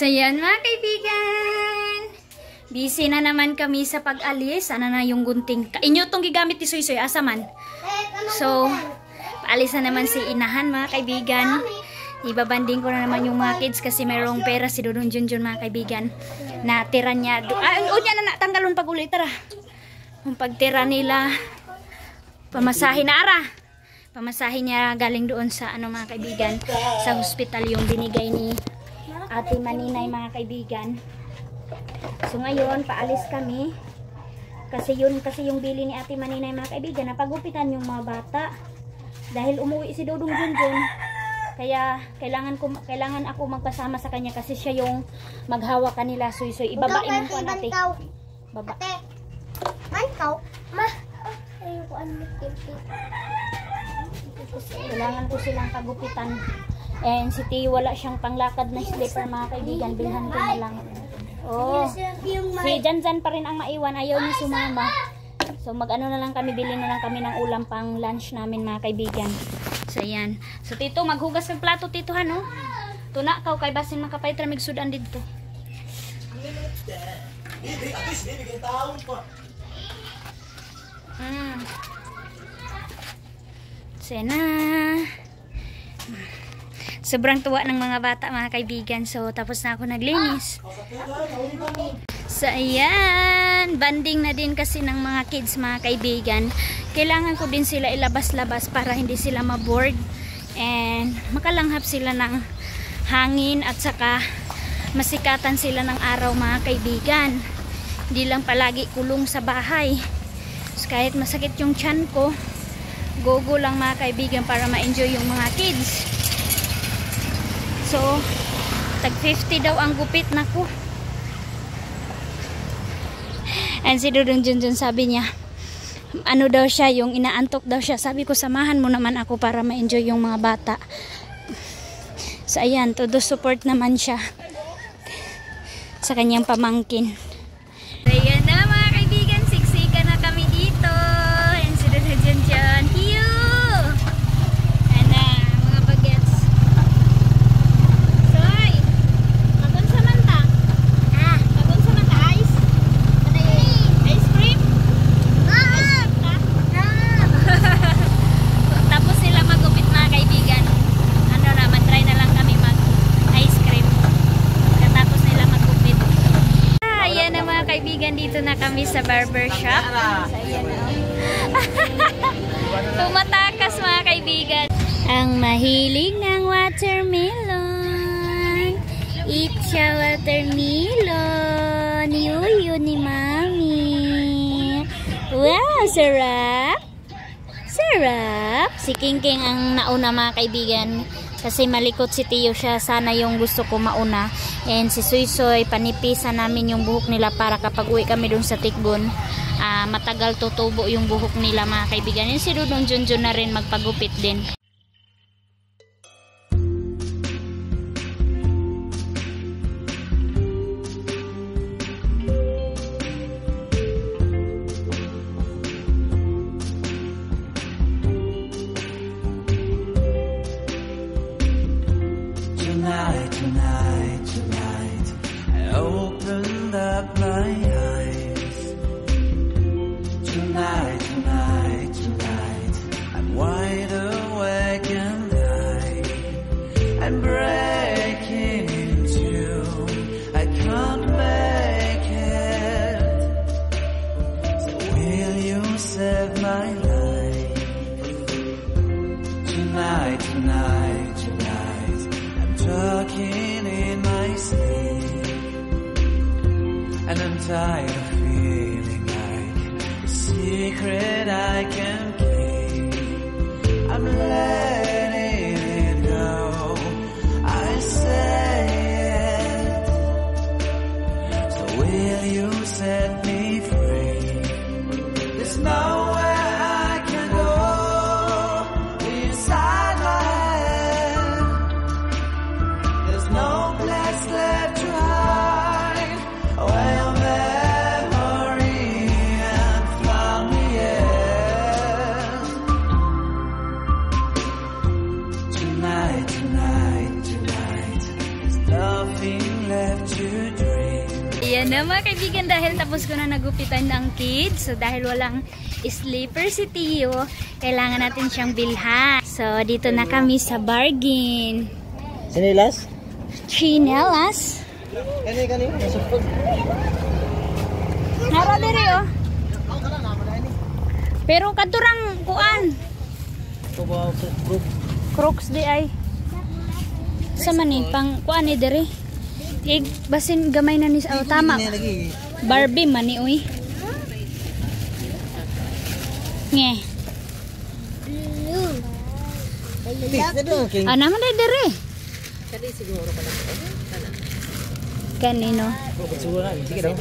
So yan mga kaibigan, busy na naman kami sa pag-alis. Ano na yung gunting? Inyo itong gigamit ni Soy-Soy, asa man? So, paalis na naman si Inahan mga kaibigan. Ibabanding ko na naman yung mga kids kasi mayroong pera si Dudong Junjun mga kaibigan. Natira niya. Unya na natanggalon pag ulit. Tara. Yung pagtira nila, pamasahin na ara. Pamasahin niya galing doon sa ano mga kaibigan, sa hospital yung binigay ni Ate Maninay mga kaibigan. So ngayon, paalis kami. Kasi yung bili ni Ate Maninay mga kaibigan, napagupitan yung mga bata. Dahil umuwi si Dudong Junjun. Kaya kailangan ako magpasama sa kanya kasi siya yung maghawak kanila. Soy-Soy, ibabain mo po natin. Baba. Mankaw? Ma. Ayun ko ano. Kailangan ko silang pagupitan. And si Tiyo wala siyang panglakad na slipper mga kaibigan. Bilhan ko na lang. Oh. Si Janjan pa rin ang maiwan. Ayaw niya sumama. So mag-ano na lang kami. Bilhin na lang kami ng ulam pang lunch namin mga kaibigan. So ayan. So Tito, maghugas ng plato Tito ha no? Tuna ka kay basin makapay tramig sudan dito. So na. Sobrang tuwa ng mga bata mga kaibigan. So tapos na ako naglinis. So ayan, banding na din kasi ng mga kids mga kaibigan. Kailangan ko din sila ilabas-labas para hindi sila maboard. And makalanghap sila ng hangin at saka masikatan sila ng araw mga kaibigan. Hindi lang palagi kulong sa bahay. So, kahit masakit yung tiyan ko, go lang mga kaibigan para ma-enjoy yung mga kids. So, tag 50 daw ang gupit na ko. And si Dudong Junjun sabi niya, ano daw siya, yung inaantok daw siya. Sabi ko, samahan mo naman ako para ma-enjoy yung mga bata. So, ayan, todo support naman siya sa kanyang pamangkin. So, ayan na mga kaibigan, siksika na kami dito. And si Dudong Junjun, hiyo! Dito na kami sa barbershop. Tumatakas mga kaibigan. Ang mahilig ng watermelon. Eat siya watermelon. Yuyu ni Mami. Wow, sarap. Sarap. Si Kingking ang nauna mga kaibigan. Kasi malikot si Tiyo siya. Sana yung gusto ko mauna. And si Soy-Soy, panipisan namin yung buhok nila para kapag uwi kami dun sa Tikgon, matagal tutubo yung buhok nila mga kaibigan. Yung si Dudong Junjun na rin magpagupit din. And I'm tired of feeling like a secret I can't keep. I'm letting it go. I say it. So will you set me free? There's nowhere I can go inside my head. There's no place left to hide. Well, left to dream. Ayan na mga kaibigan, dahil tapos ko na nagupitan ng kids. So dahil walang sleeper si Tio, kailangan natin siyang bilhan. So dito na kami sa bargain. Sinilas? Chinelas. Kani. Nasupod. Nara diri oh. Pero katurang kuan. Kubaw sa group. Crocs di ay. Sa man ni pang kuan ni diri. Basin gamay na ni oh, tama. Barbie man ni uy. Nge. Ana man diri. Kani siguro pala. Kanino? Sige daw.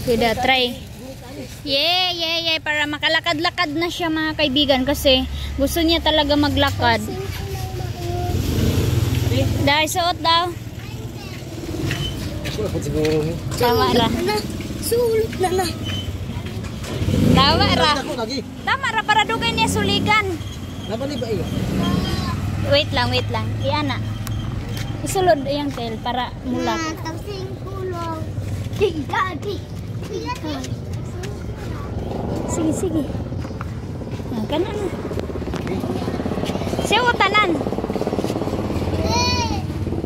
Sige, try. Yeah. Para makalakad-lakad na siya mga kaibigan kasi gusto niya talaga maglakad. Dahil suot daw. Siguro. Tama ra. Sulot na. Tama ra. Ako lagi. Tama ra para dugay niya suligan. Laban ni ba iyo? Wait lang. Iana. Isulod yung tail para mulak. Tapsing kulong. Daddy. Sige. Kanan na. Suot tanan.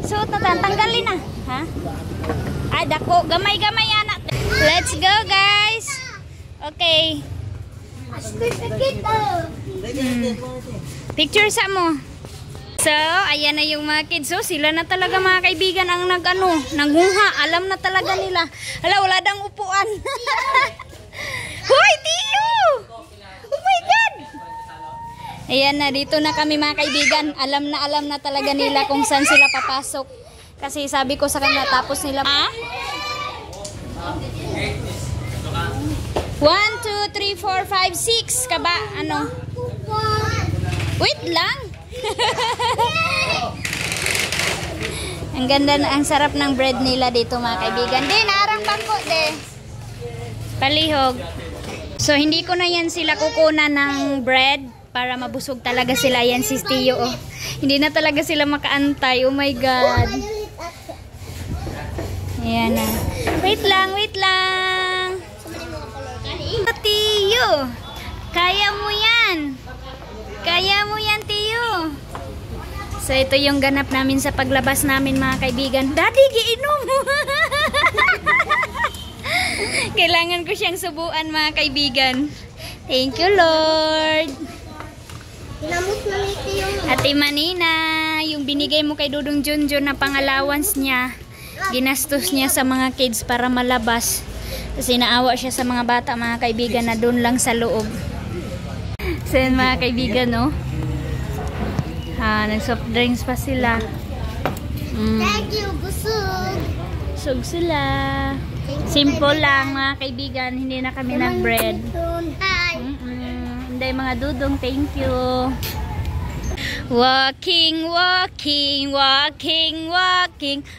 Suot na tan. Tanggalin na. Ha? Ay, dako. Gamay anak. Let's go, guys. Okay. Picture sa mo. So, ayan na yung mga kids. So, sila na talaga mga kaibigan ang nanguha. Alam na talaga nila. Hala, wala dang upuan. Hoy, Tio! Oh my God! Ayan na, dito na kami mga kaibigan. Alam na talaga nila kung saan sila papasok. Kasi sabi ko sa kanila, tapos nila... Ah? 1, 2, 3, 4, 5, 6. Kaba, ano? Wait lang. Ang ganda na, ang sarap ng bread nila dito mga kaibigan. Di, naarang bangko, de. Palihog. So, hindi ko na yan sila kukunan ng bread para mabusog talaga sila. Yan si Tio, oh. Hindi na talaga sila makaantay. Oh my God. Ayan na. Wait lang. Tio, kaya mo yan, Tio. So, ito yung ganap namin sa paglabas namin mga kaibigan. Daddy, giinom! Kailangan ko siyang subuan mga kaibigan. Thank you, Lord. Pinamot na ni Tio. Ate Manina, yung binigay mo kay Dudong Junjun na pang-allowance niya, ginastos niya sa mga kids para malabas. Kasi naawa siya sa mga bata mga kaibigan na doon lang sa loob. So yun mga kaibigan, no? Nag-soft drinks pa sila. Thank you, busog. Busog sila. Simple lang mga kaibigan. Hindi na kami nag-bread. Hi. Hindi mga Dudong, thank you. Walking.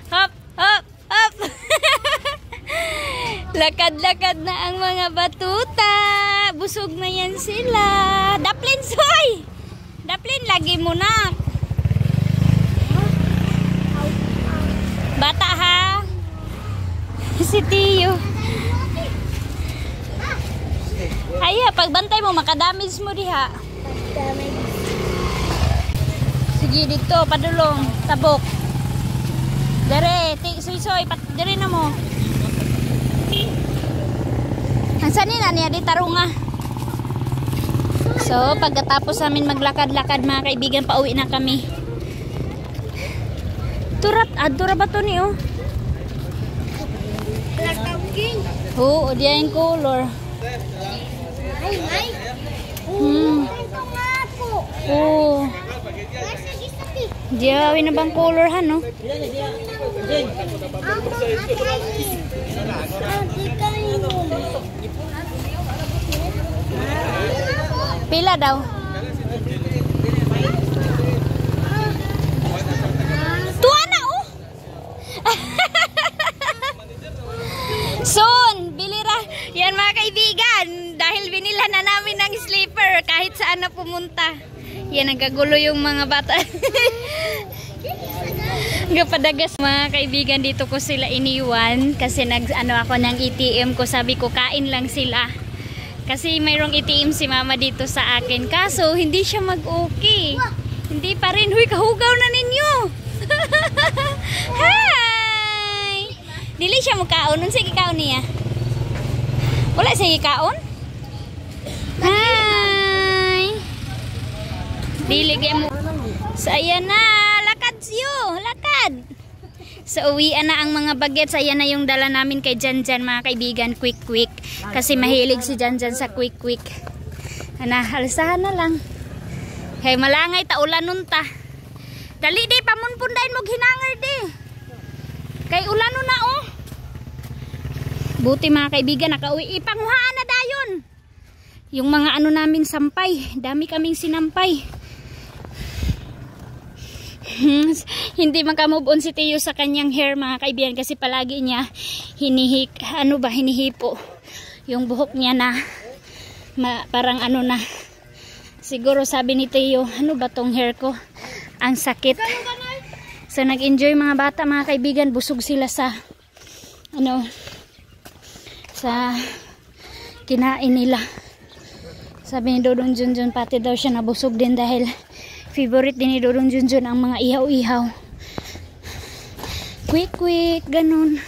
Hop. Lakad-lakad na ang mga batuta. Busog na yan sila. Daplin, soy! Daplin, lagi mo na. Bata ha? Si Tio. Ay, pagbantay mo, makadamage mo diha. Sige, dito, padulong. Tabok. Dere, soy, dere na mo. Ang sanina niya di tarunga. So, pagkatapos namin maglakad-lakad mga kaibigan, pauwi na kami. Adura ba to ni oh? Oo, diyan yung color. Oo. Diyan na bang color han no? Pila daw? Tuwa na oh! Soon, bilira. Yan mga kaibigan, dahil binila na namin ng sleeper kahit saan na pumunta. Yan, nagkagulo yung mga bata. Gapadagas mga kaibigan, dito ko sila iniwan kasi ako ng ATM ko, sabi ko kain lang sila. Kasi mayroong ATM si mama dito sa akin. Kaso hindi siya mag-okay. Hindi pa rin. Huy, kahugaw na ninyo. Hi! Dili siya magkaon. Nun sige kaon niya. Wala sige kaon? Hi! Dili kaya mo. So ayan na. Lakad siyo. Lakad. So uwian na ang mga bagets. Ayan na yung dala namin kay Janjan mga kaibigan. Quick. Kasi mahilig si Janjan sa quick. Ana, halisahan na lang. Hey, malangay ta ulan nun ta. Dali di pamunpundain mo hinangar di. Kay ulan nun na oh. Buti mga kaibigan nakauwi. Ipanguhaan na dayon. Yung mga ano namin sampay. Dami kaming sinampay. Hindi makamove on si Teo sa kanyang hair mga kaibigan kasi palagi niya hinihipo yung buhok niya na parang ano na, siguro sabi ni Teo, ano ba tong hair ko, ang sakit. So nag-enjoy mga bata mga kaibigan, busog sila sa sa kinain nila. Sabi ni Dodong Junjun pati daw siya nabusog din dahil favorite din ni Dodong Junjun ang mga ihaw-ihaw. Quick, ganun.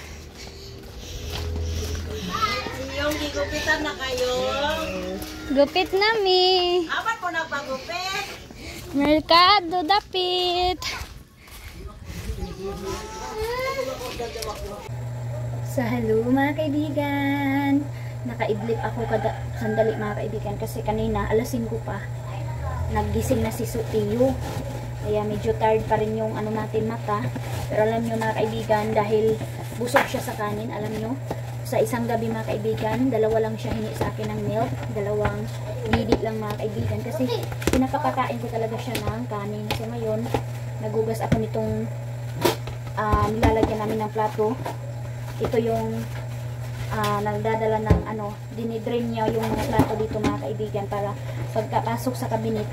Yung gigupitan na kayo. Gupit nami. Apat po na pagupit. Merkado dapit. So hello mga kaibigan. Nakaidlip ako sandali mga kaibigan kasi kanina alas 5 pa. Naggising na si Teo. Kaya medyo tired pa rin yung ano natin mata. Pero alam nyo mga kaibigan, dahil busog siya sa kanin, alam nyo, sa isang gabi mga kaibigan, dalawa lang siya hini sa akin ng milk. Dalawang didi lang mga kaibigan. Kasi pinakapakain ko talaga siya ng kanin. So ngayon, nagugas ako nitong nilalagyan namin ng plato. Ito yung nagdadala ng dinidrain niya yung mga plato dito mga kaibigan para pagkapasok sa cabinet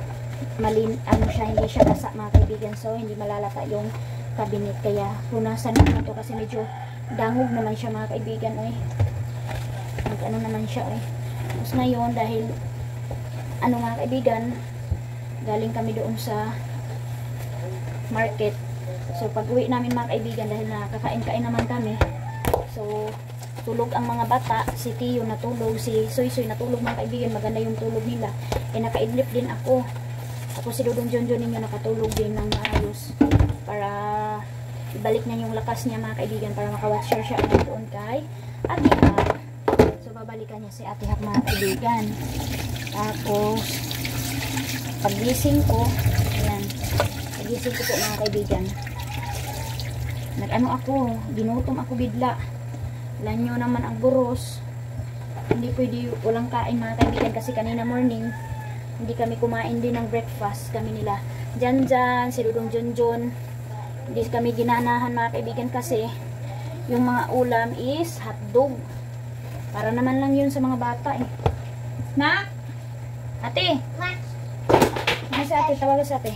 hindi siya basa mga kaibigan, so hindi malalata yung cabinet. Kaya punasan naman ito kasi medyo dangog naman siya mga kaibigan naman siya tapos ngayon dahil mga kaibigan, galing kami doon sa market, so pag uwi namin mga kaibigan, dahil nakakain-kain naman kami, so tulog ang mga bata, si Teo natulog, si Soy natulog mga kaibigan, maganda yung tulog nila. Nakaidlip din ako. Tapos si Dodong Junjun ninyo nakatulog din ng maayos para ibalik niya yung lakas niya mga kaibigan, para makawatch siya doon kay Ate Hak. So babalikan niya si Ate Hak mga kaibigan. Tapos pagising ko po mga kaibigan, ginutom ako bigla. Alam nyo naman ang buros, hindi pwede walang kain mga kaibigan kasi kanina morning hindi kami kumain din ng breakfast kami nila Janjan, si Dodong Junjun. Hindi kami ginanahan mga kaibigan kasi yung mga ulam is hotdog, para naman lang yun sa mga bata Na? Ate? Ano sa ate? Tawag sa ate.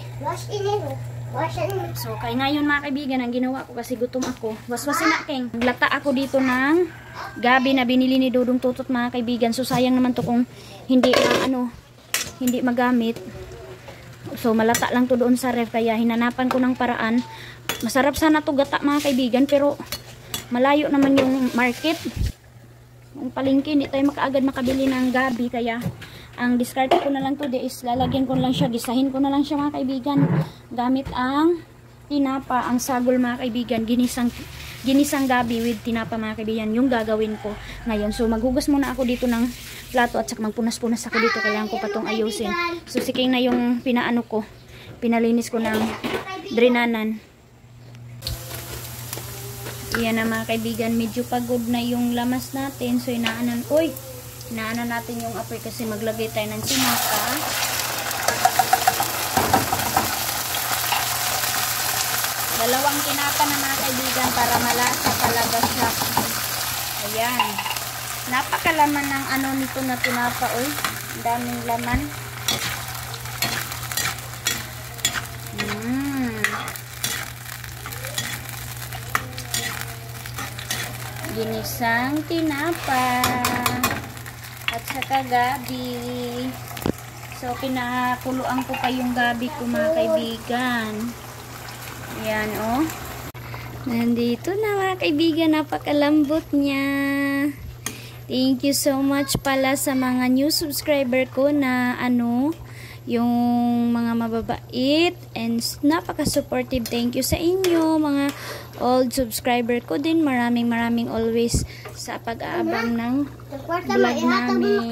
So kaya ngayon mga kaibigan, ang ginawa ko kasi gutom ako, waswasin na king. Naglata ako dito ng gabi na binili ni Dodong Tutot mga kaibigan. So sayang naman to kung hindi magamit. So malata lang to doon sa ref, kaya hinanapan ko ng paraan. Masarap sana to gata mga kaibigan, pero malayo naman yung market. Yung palengke, hindi tayo makaagad makabili ng gabi, kaya ang discard ko na lang to is lalagyan ko lang siya, gisahin ko na lang siya mga kaibigan gamit ang tinapa, ang sagol mga kaibigan, ginisang gabi with tinapa mga kaibigan yung gagawin ko ngayon. So maghugas muna ako dito ng plato at saka magpunas-punas ako dito, kailangan ko pa tong ayusin. So siking na yung pinalinis ko ng drenanan. Iyan na mga kaibigan, medyo pagod na yung lamas natin, so inaanan natin yung apoy kasi maglagay tayo ng tinapa. Dalawang tinapa na mga kaibigan para malasa talaga siya. Ayan. Napakalaman ng nito na tinapa, oy. Ang daming laman. ginisang tinapa at saka gabi. So, pinakuluan ko pa yung gabi ko, mga kaibigan. Ayan, oh. Nandito na, mga kaibigan. Napakalambot niya. Thank you so much pala sa mga new subscriber ko na yung mga mababait and napaka-supportive. Thank you sa inyo, mga old subscriber ko din. Maraming always sa pag-aabang ng vlog namin.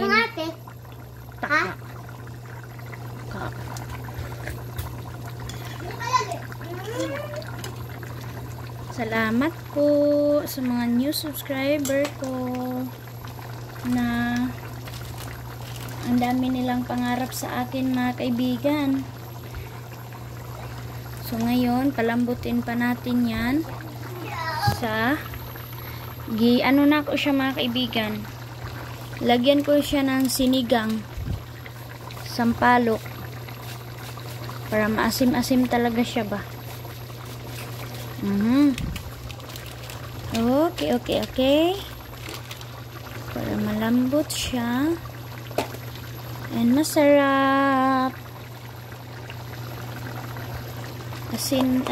Taka. Salamat po sa mga new subscriber ko na ang dami nilang pangarap sa akin, mga kaibigan. So ngayon, palambutin pa natin yan sa na ko siya, mga kaibigan. Lagyan ko siya ng sinigang sampalok para maasim-asim talaga siya ba. Okay. Para malambot siya. And masarap. Asin.